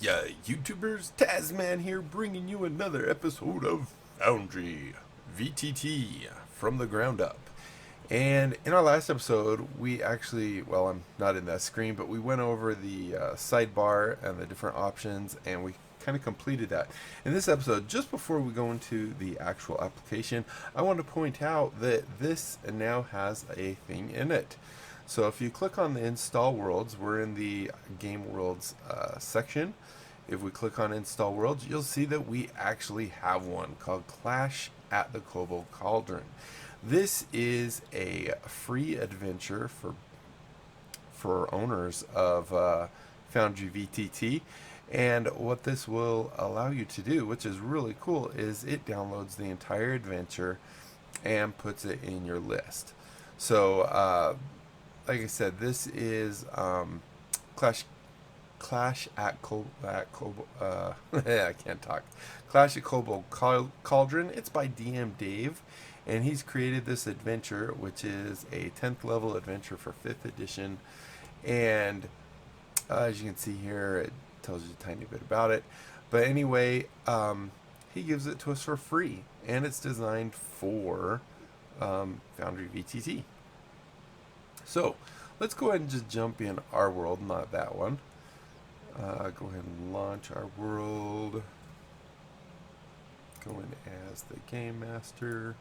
Yeah, YouTubers, Tasman here, bringing you another episode of Foundry VTT from the ground up. And in our last episode, we actually, well, I'm not in that screen, but we went over the sidebar and the different options, and we kind of completed that. In this episode, just before we go into the actual application, I want to point out that this now has a thing in it. So if you click on the install worlds, we're in the game worlds section. If we click on install worlds, you'll see that we actually have one called Clash at the Kobold Cauldron. This is a free adventure for owners of Foundry VTT. And what this will allow you to do, which is really cool, is it downloads the entire adventure and puts it in your list. So like I said, this is Clash at I can't talk. Clash at Kobold Cauldron. It's by DM Dave, and he's created this adventure, which is a 10th level adventure for 5th edition. And as you can see here, it tells you a tiny bit about it. But anyway, he gives it to us for free, and it's designed for Foundry VTT. So let's go ahead and just jump in our world, not that one. Go ahead and launch our world. Go in as the game master.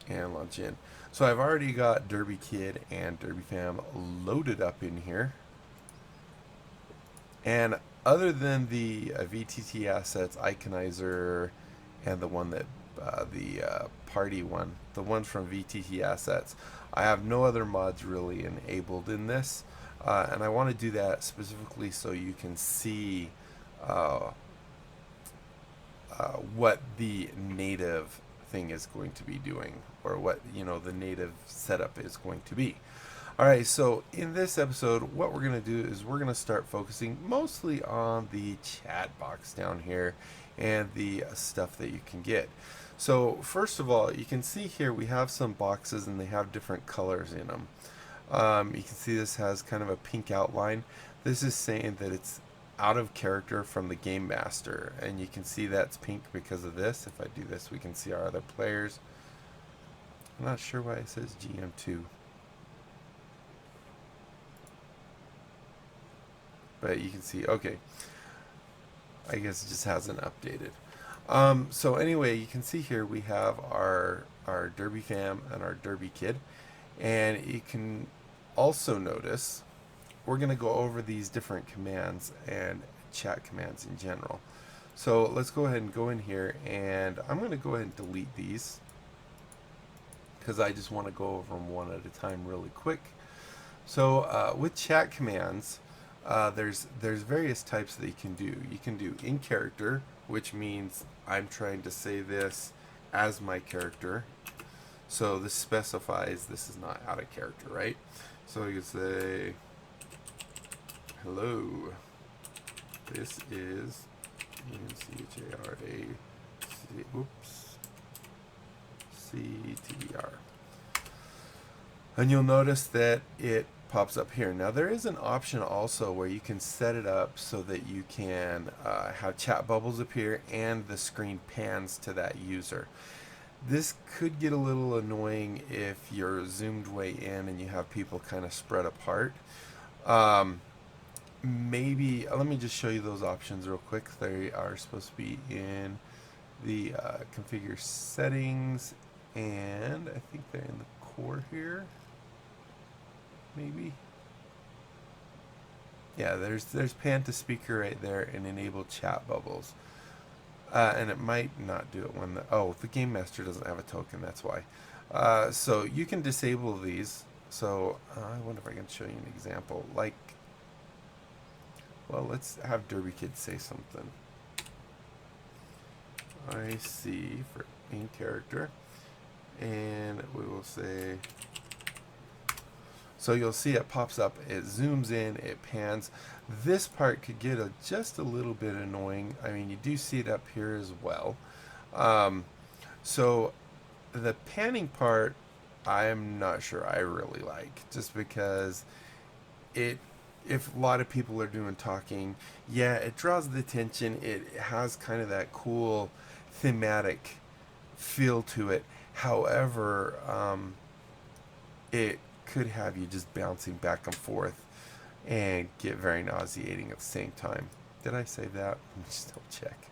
And launch in. So I've already got Derby Kid and Derby Fam loaded up in here. And other than the VTT assets, Iconizer, and the one that the party one, the ones from VTT assets, I have no other mods really enabled in this, and I want to do that specifically so you can see what the native thing is going to be doing, or what the native setup is going to be. Alright, so in this episode, what we're going to do is we're going to start focusing mostly on the chat box down here and the stuff that you can get. So first of all, you can see here we have some boxes and they have different colors in them. You can see this has kind of a pink outline. This is saying that it's out of character from the game master, and you can see that's pink because of this. If I do this, we can see our other players. I'm not sure why it says GM2. But you can see, okay, I guess it just hasn't updated. So anyway, you can see here we have our Derby Fam and our Derby Kid, and you can also notice we're going to go over these different commands and chat commands in general. So let's go ahead and go in here, and I'm going to go ahead and delete these because I just want to go over them one at a time really quick. So with chat commands, there's various types that you can do. You can do in character, which means I'm trying to say this as my character. So this specifies this is not out of character, right? So you can say, hello, this is CTR. And you'll notice that it pops up here. Now there is an option also where you can set it up so that you can have chat bubbles appear and the screen pans to that user. This could get a little annoying if you're zoomed way in and you have people kind of spread apart. Maybe let me just show you those options real quick. They are supposed to be in the configure settings, and I think they're in the core here. Maybe. Yeah, there's pan to speaker right there and enable chat bubbles. And it might not do it when the game master doesn't have a token, that's why. So you can disable these. So I wonder if I can show you an example. Like, well, let's have Derby Kid say something. I see for in character, and we will say. So you'll see it pops up, it zooms in, it pans. This part could get just a little bit annoying. I mean, you do see it up here as well. So the panning part I'm not sure I really like, just because it if a lot of people are doing talking, yeah, it draws the attention. It has kind of that cool thematic feel to it. However, it could have you just bouncing back and forth and get very nauseating at the same time. Did I say that? Let me just double check.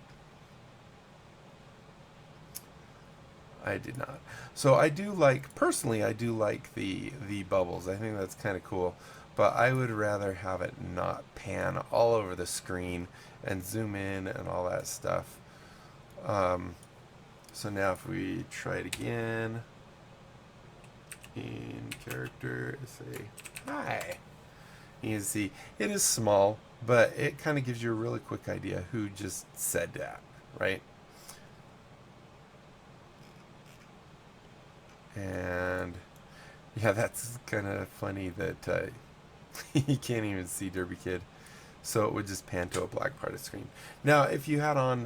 I did not. So I do like, personally, I do like the bubbles. I think that's kind of cool. But I would rather have it not pan all over the screen and zoom in and all that stuff. So now if we try it again, in character, say hi. You can see it is small, but it kind of gives you a really quick idea who just said that, right? And yeah, that's kind of funny that you can't even see Derby Kid. So it would just pan to a black part of the screen. Now, if you had on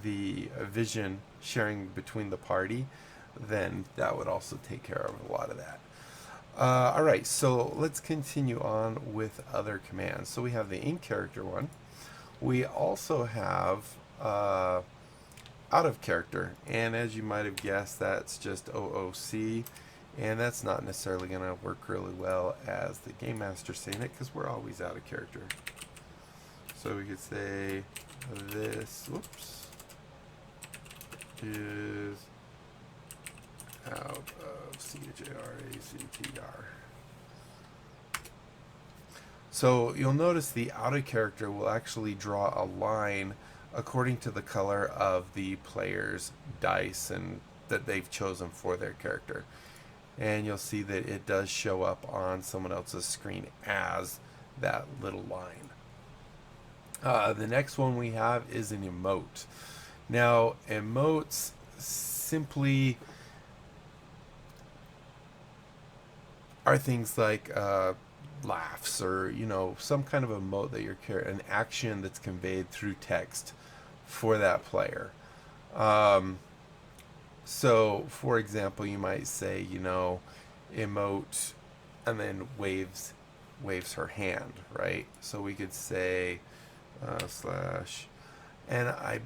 the vision sharing between the party, then that would also take care of a lot of that. All right, so let's continue on with other commands. So we have the in character one. We also have out of character, and as you might have guessed, that's just OOC, and that's not necessarily going to work really well as the game master saying it, because we're always out of character. So we could say this, whoops, is out of CHARACTR. So you'll notice the out of character will actually draw a line according to the color of the player's dice and that they've chosen for their character. And you'll see that it does show up on someone else's screen as that little line. The next one we have is an emote. Now, emotes simply are things like laughs or, you know, some kind of emote that you're an action that's conveyed through text for that player. So, for example, you might say, you know, emote, and then waves her hand, right? So we could say slash, and I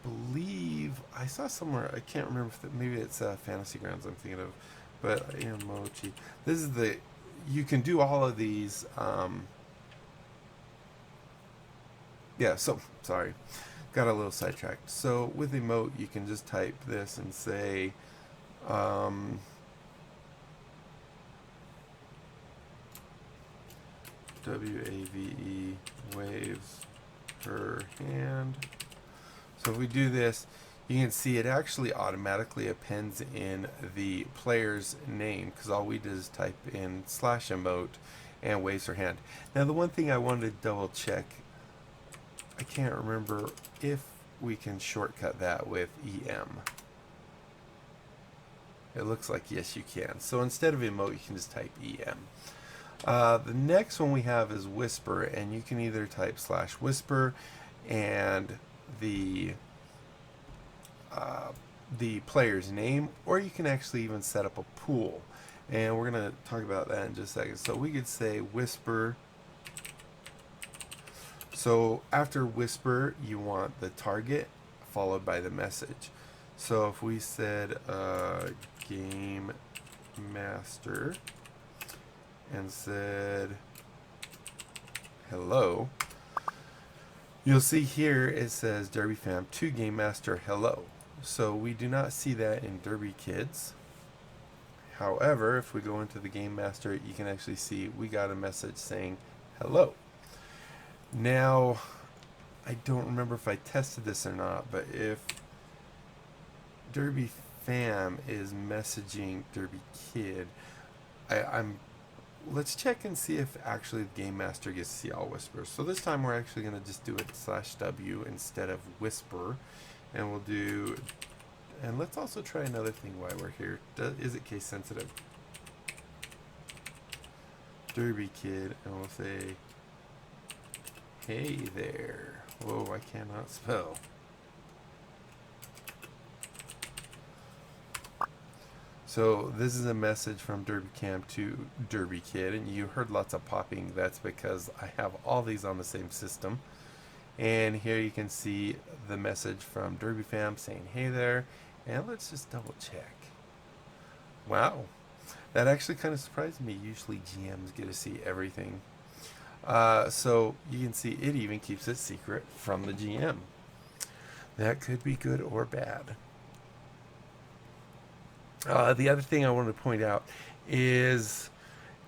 believe I saw somewhere, I can't remember if maybe it's Fantasy Grounds I'm thinking of, but emoji. This is the, you can do all of these. Yeah, so sorry, got a little sidetracked. So with emote, you can just type this and say WAVE waves her hand. So if we do this, you can see it actually automatically appends in the player's name, because all we did is type in slash emote and waves her hand. Now the one thing I wanted to double check, I can't remember if we can shortcut that with EM. It looks like yes you can. So instead of emote, you can just type EM. The next one we have is whisper, and you can either type slash whisper and the player's name, or you can actually even set up a pool, and we're going to talk about that in just a second. So we could say whisper. So after whisper, you want the target followed by the message. So if we said game master and said hello, you'll see here it says Derby Fam to Game Master hello. So we do not see that in Derby Kids. However, if we go into the Game Master, you can actually see we got a message saying hello. Now, I don't remember if I tested this or not, but if Derby Fam is messaging Derby Kid, let's check and see if actually the Game Master gets to see all whispers. So this time we're actually going to just do it /W instead of whisper. And we'll do, and let's also try another thing while we're here. Is it case sensitive? Derby Kid, and we'll say, hey there. Whoa, I cannot spell. So this is a message from DerbyCam to DerbyKid, and you heard lots of popping. That's because I have all these on the same system. And here you can see the message from DerbyFam saying, hey there. And let's just double check. Wow. That actually kind of surprised me. Usually GMs get to see everything. So you can see it even keeps it secret from the GM. That could be good or bad. The other thing I wanted to point out is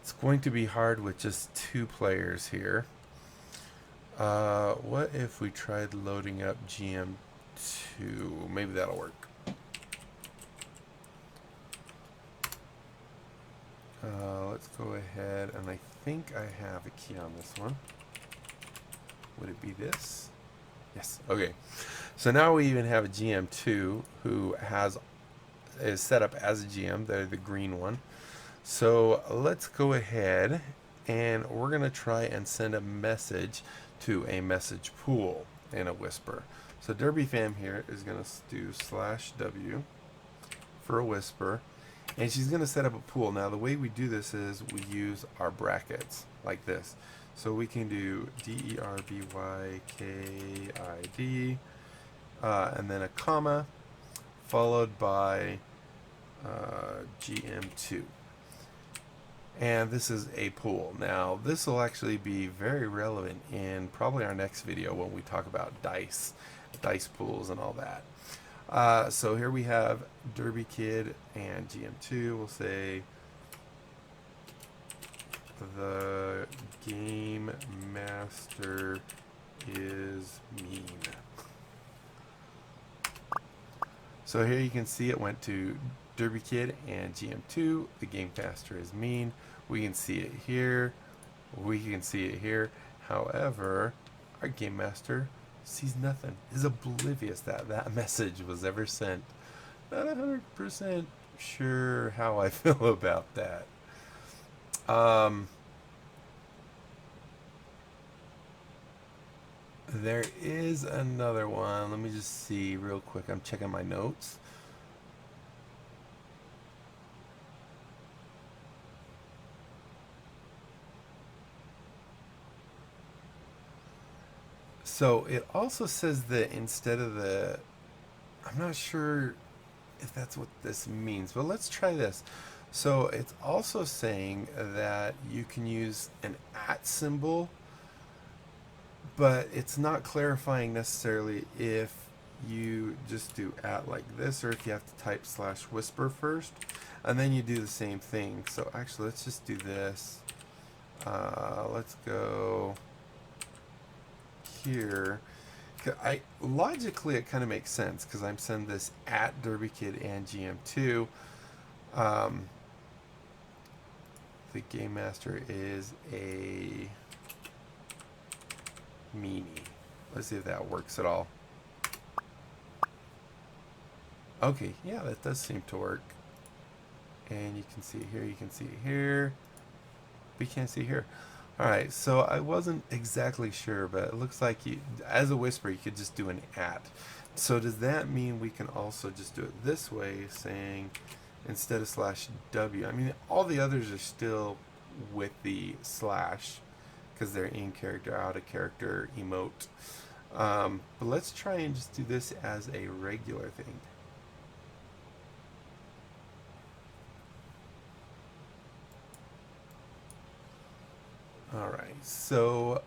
it's going to be hard with just 2 players here. What if we tried loading up GM2? Maybe that'll work. Let's go ahead, and I think I have a key on this one. Would it be this? Yes. Okay. So now we even have a GM2 who is set up as a GM. They're the green one. So let's go ahead, and we're going to try and send a message to a message pool in a whisper. So DerbyFam here is going to do /W for a whisper. And she's going to set up a pool. Now, the way we do this is we use our brackets like this. So we can do DERBYKID, and then a comma, followed by GM2. And this is a pool. Now, this will actually be very relevant in probably our next video when we talk about dice pools and all that. So here we have DerbyKid and GM2. We'll say the game master is mean. So here you can see it went to DerbyKid and GM2. The game master is mean. We can see it here. We can see it here. However, our game master sees nothing, is oblivious that that message was ever sent. Not 100% sure how I feel about that. There is another one. Let me just see real quick. I'm checking my notes. So it also says that instead of the, I'm not sure if that's what this means, but let's try this. So it's also saying that you can use an @ symbol, but it's not clarifying necessarily if you just do @ like this or if you have to type /whisper first, and then you do the same thing. So actually, let's just do this. Let's go here. Logically it kind of makes sense because I'm sending this @ DerbyKid and GM2. The game master is a meanie. Let's see if that works at all. Okay, yeah, that does seem to work. And you can see it here, you can see it here. We can't see here. Alright, so I wasn't exactly sure, but it looks like as a whisper, you could just do an @. So does that mean we can also just do it this way, saying instead of /W? I mean, all the others are still with the / because they're in character, out of character, emote. But let's try and just do this as a regular thing. Alright, so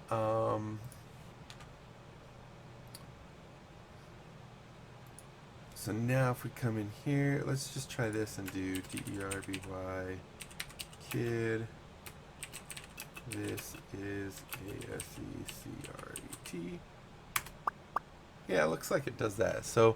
so now if we come in here, let's just try this and do DERBY kid. This is ASECRET. Yeah, it looks like it does that. So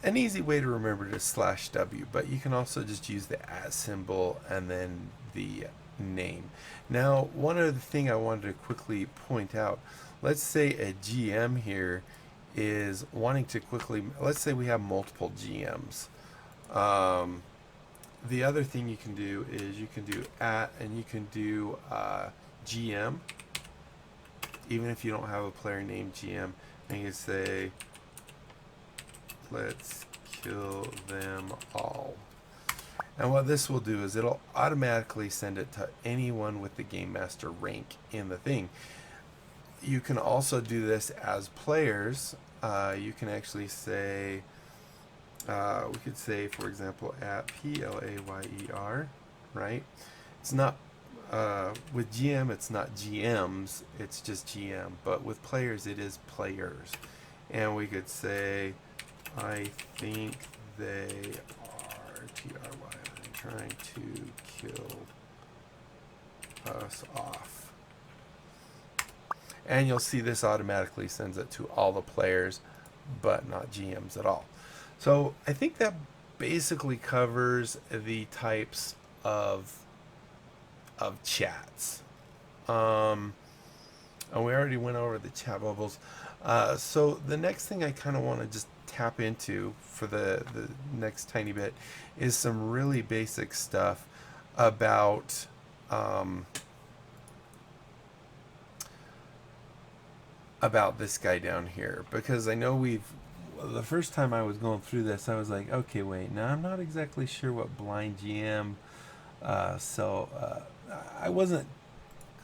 an easy way to remember it is /W, but you can also just use the @ symbol and then the name. Now, one other thing I wanted to quickly point out, let's say a GM here is wanting to quickly, let's say we have multiple GMs. The other thing you can do is you can do @ and you can do GM, even if you don't have a player named GM, and you say let's kill them all. And what this will do is it'll automatically send it to anyone with the Game Master rank in the thing. You can also do this as players. You can actually say, we could say, for example, at PLAYER, right? It's not, with GM, it's not GMs, it's just GM. But with players, it is players. And we could say, I think they are TRY trying to kill us off. And you'll see this automatically sends it to all the players, but not GMs at all. So I think that basically covers the types of chats. And we already went over the chat bubbles. So the next thing I kind of want to just tap into for the next tiny bit is some really basic stuff about this guy down here, because I know the first time I was going through this, I was like, okay, wait, now I'm not exactly sure what blind GM, so I wasn't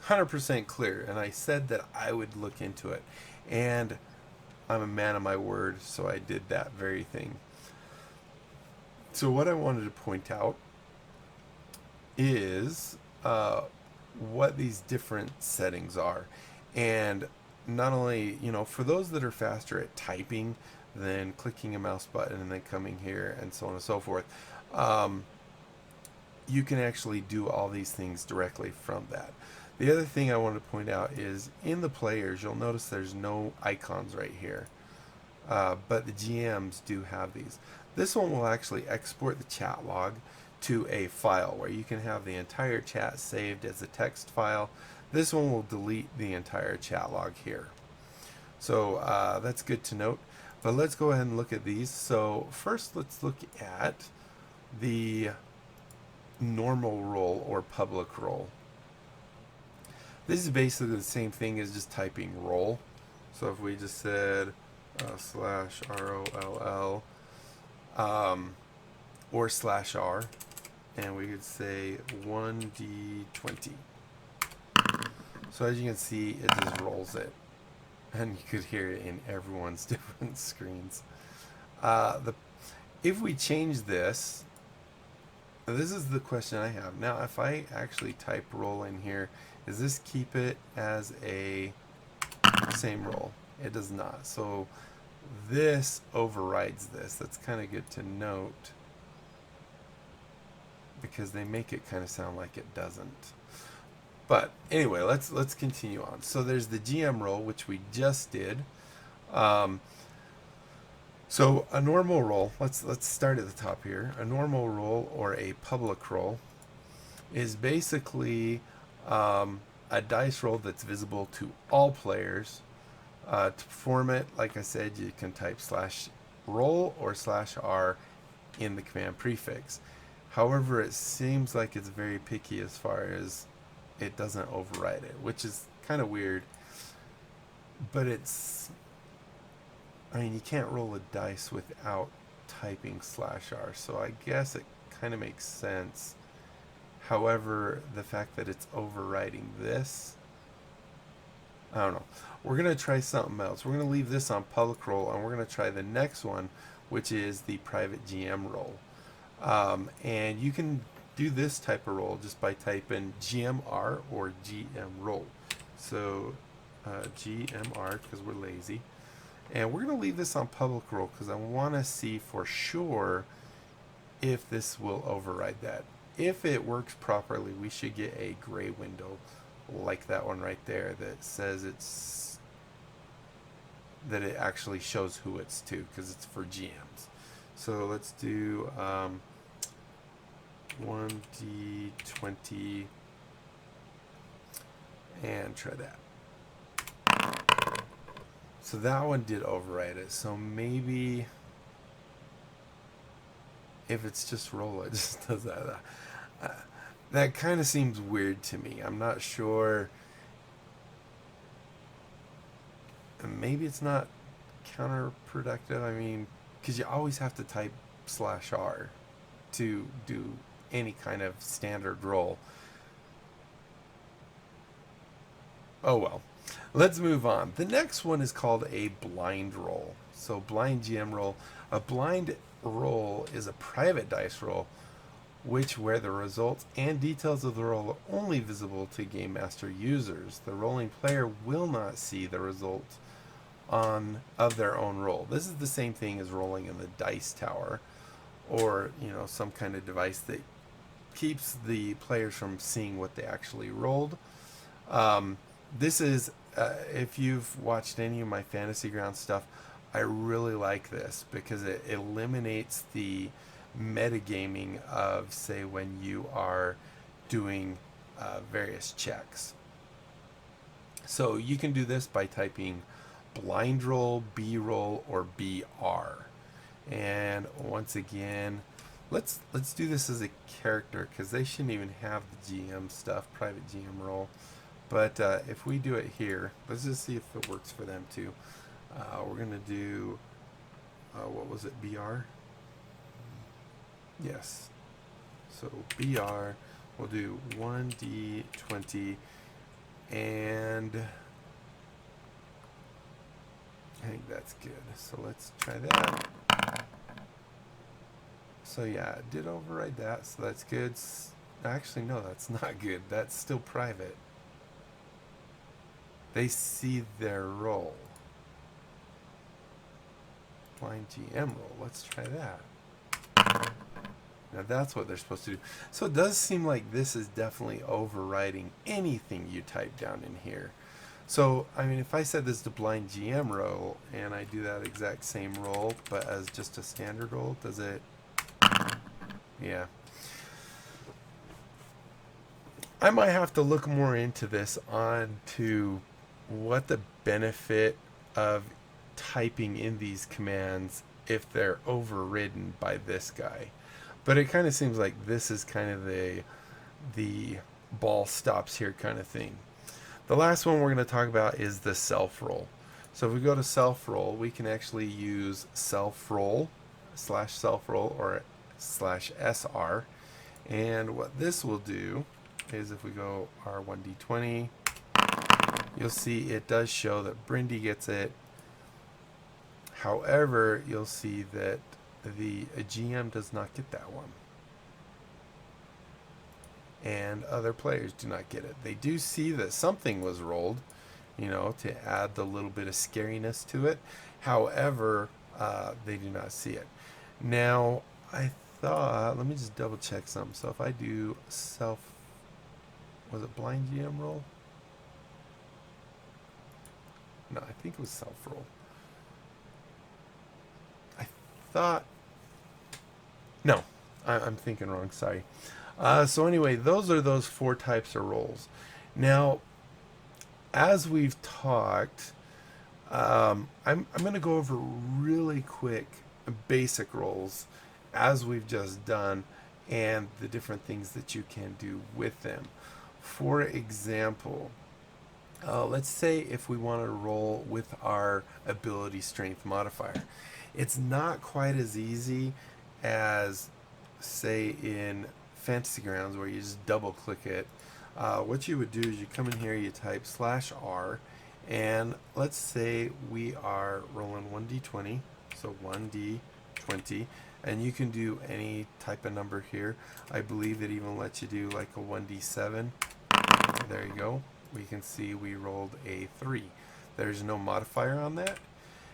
100% clear, and I said that I would look into it, and I'm a man of my word, so I did that very thing. So what I wanted to point out is what these different settings are. And not only, for those that are faster at typing than clicking a mouse button and then coming here and so on and so forth, you can actually do all these things directly from that. The other thing I want to point out is in the players, you'll notice there's no icons right here, but the GMs do have these. This one will actually export the chat log to a file where you can have the entire chat saved as a text file. This one will delete the entire chat log here. So that's good to note. But let's go ahead and look at these. So first, let's look at the normal role or public role. This is basically the same thing as just typing role. So if we just said /ROLL or /R, and we could say 1D20. So as you can see, it just rolls it. And you could hear it in everyone's different screens. If we change this is the question I have. Now, if I actually type roll in here, does this keep it as a same roll? It does not. So this overrides this. That's kind of good to note, because they make it kind of sound like it doesn't. But anyway, let's continue on. So there's the GM role, which we just did. So a normal role, let's start at the top here. A normal role or a public role is basically a dice roll that's visible to all players. To perform it, like I said, you can type /roll or /R in the command prefix. However, it seems like it's very picky as far as it doesn't override it, which is kind of weird. But you can't roll a dice without typing /R, so I guess it kind of makes sense. However, the fact that it's overriding this, I don't know. We're going to try something else. We're going to leave this on public role, and we're going to try the next one, which is the private GM role. And you can do this type of role just by typing GMR or GM role. So GMR, because we're lazy. And we're going to leave this on public role because I want to see for sure if this will override that. If it works properly, we should get a gray window like that one right there that says that it actually shows who it's to, because it's for GMs. So let's do 1D20 and try that. So that one did override it. So maybe if it's just roll, it just does that. That kind of seems weird to me. I'm not sure. Maybe it's not counterproductive. I mean, because you always have to type /R to do any kind of standard roll. Oh well. Let's move on. The next one is called a blind roll. So blind GM roll. A blind roll is a private dice roll where the results and details of the roll are only visible to Game Master users. The rolling player will not see the result of their own roll. This is the same thing as rolling in the dice tower, or some kind of device that keeps the players from seeing what they actually rolled. This is if you've watched any of my Fantasy Ground stuff, I really like this because it eliminates the metagaming of, say, when you are doing various checks. So you can do this by typing blind roll, B roll, or BR. And once again, let's do this as a character because they shouldn't even have the GM stuff, private GM roll. But if we do it here, let's just see if it works for them too. We're going to do, what was it, BR? Yes. So BR, we'll do 1d20, and I think that's good. So let's try that. So yeah, it did override that, so that's good. Actually, no, that's not good. That's still private. They see their roll. Blind GM roll. Let's try that. Now that's what they're supposed to do. So it does seem like this is definitely overriding anything you type down in here. So, I mean, if I said this is the blind GM roll, and I do that exact same roll, but as just a standard roll, does it? Yeah. I might have to look more into this to what the benefit of typing in these commands if they're overridden by this guy. But it kind of seems like this is kind of the ball stops here kind of thing. The last one we're going to talk about is the self roll. So if we go to self roll, we can actually use self roll /self roll or /SR. And what this will do is if we go R1D20, you'll see it does show that Brindy gets it. However, you'll see that the GM does not get that one. And other players do not get it. They do see that something was rolled, to add the little bit of scariness to it. However, they do not see it. Now, I thought, let me just double check something. So if I do was it blind GM roll? No, I think it was self roll. I thought, no, I'm thinking wrong, sorry. So anyway, those are those 4 types of rolls. Now, as we've talked, I'm going to go over really quick basic rolls as we've just done and the different things that you can do with them. For example, let's say if we want to roll with our ability strength modifier. It's not quite as easy as, say, in Fantasy Grounds where you just double click it. What you would do is you come in here, you type /R, and let's say we are rolling 1d20, so 1d20, and you can do any type of number here. I believe it even lets you do like a 1d7. There you go. We can see we rolled a 3. There's no modifier on that.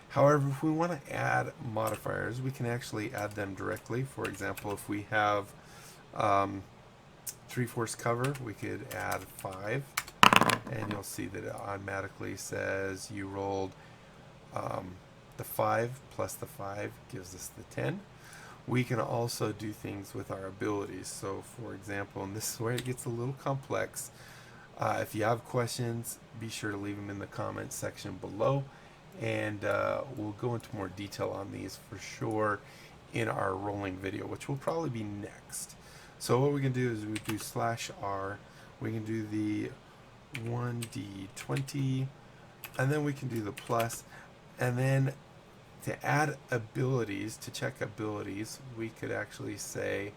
However, if we want to add modifiers, we can actually add them directly. For example, if we have 3/4 cover, we could add 5, and you'll see that it automatically says you rolled the 5 plus the 5 gives us the 10. We can also do things with our abilities. So for example, and this is where it gets a little complex, if you have questions, be sure to leave them in the comments section below, and we'll go into more detail on these for sure in our rolling video, which will probably be next. So what we can do is we do /R, we can do the 1d20, and then we can do the plus, and then to add abilities, to check abilities, we could actually say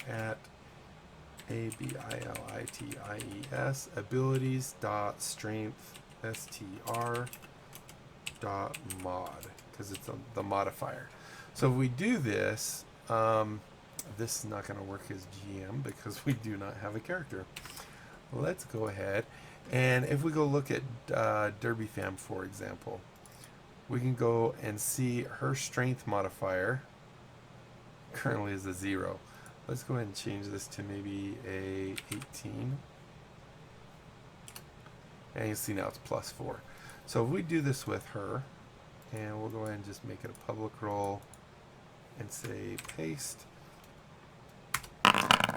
at abilities abilities dot strength str dot mod, because it's the modifier. So if we do this, this is not going to work as GM because we do not have a character. Let's go ahead, and if we go look at Derby Fam, for example, we can go and see her strength modifier currently is a 0. Let's go ahead and change this to maybe a 18. And you see now it's +4. So if we do this with her, and we'll go ahead and just make it a public role and say paste,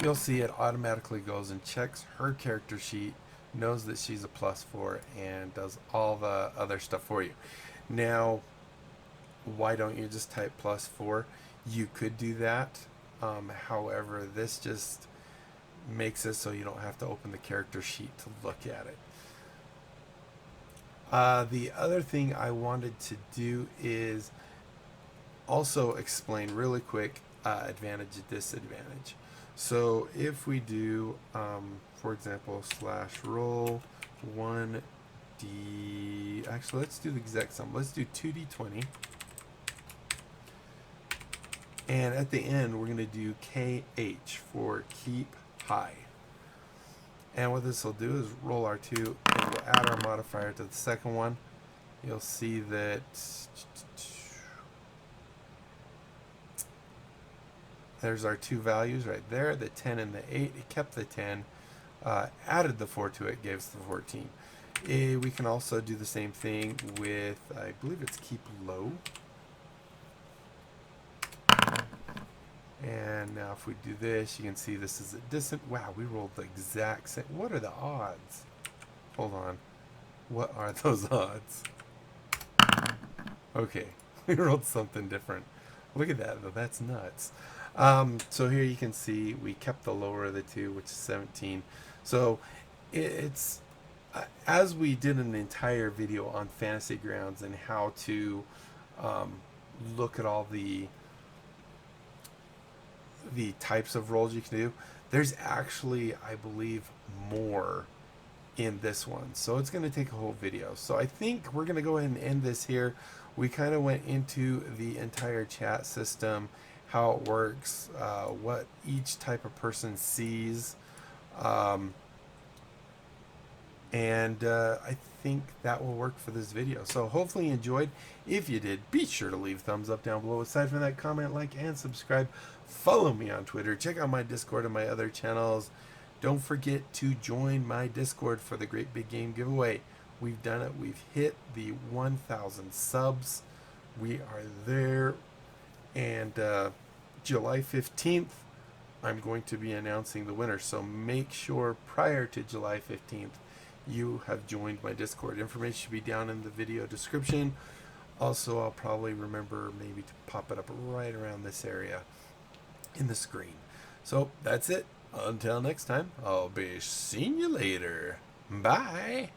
you'll see it automatically goes and checks her character sheet, knows that she's a +4, and does all the other stuff for you. Now, why don't you just type +4? You could do that. However, this just makes it so you don't have to open the character sheet to look at it. The other thing I wanted to do is also explain really quick advantage and disadvantage. So if we do, for example, /roll 1d, actually let's do the exact sum. Let's do 2d20. And at the end, we're going to do KH for keep high. And what this will do is roll our 2, and we'll add our modifier to the second one. You'll see that there's our 2 values right there, the 10 and the 8. It kept the 10, added the 4 to it, gave us the 14. We can also do the same thing with, I believe it's keep low. And now if we do this, you can see this is a distant. Wow, we rolled the exact same. What are the odds? Hold on. What are those odds? Okay, we rolled something different. Look at that, though. That's nuts. So here you can see we kept the lower of the 2, which is 17. So it's, as we did an entire video on Fantasy Grounds and how to look at all the types of rolls you can do, there's actually, I believe, more in this one, so it's going to take a whole video. So I think we're going to go ahead and end this here. We kind of went into the entire chat system, how it works, what each type of person sees, and I think that will work for this video. So hopefully you enjoyed. If you did, be sure to leave a thumbs up down below. Aside from that, comment, like, and subscribe. Follow me on Twitter. Check out my Discord and my other channels. Don't forget to join my Discord for the Great Big Game giveaway. We've done it. We've hit the 1,000 subs. We are there. And July 15th, I'm going to be announcing the winner. So make sure prior to July 15th, you have joined my Discord. Information should be down in the video description. Also, I'll probably remember maybe to pop it up right around this area in the screen. So that's it. Until next time, I'll be seeing you later. Bye.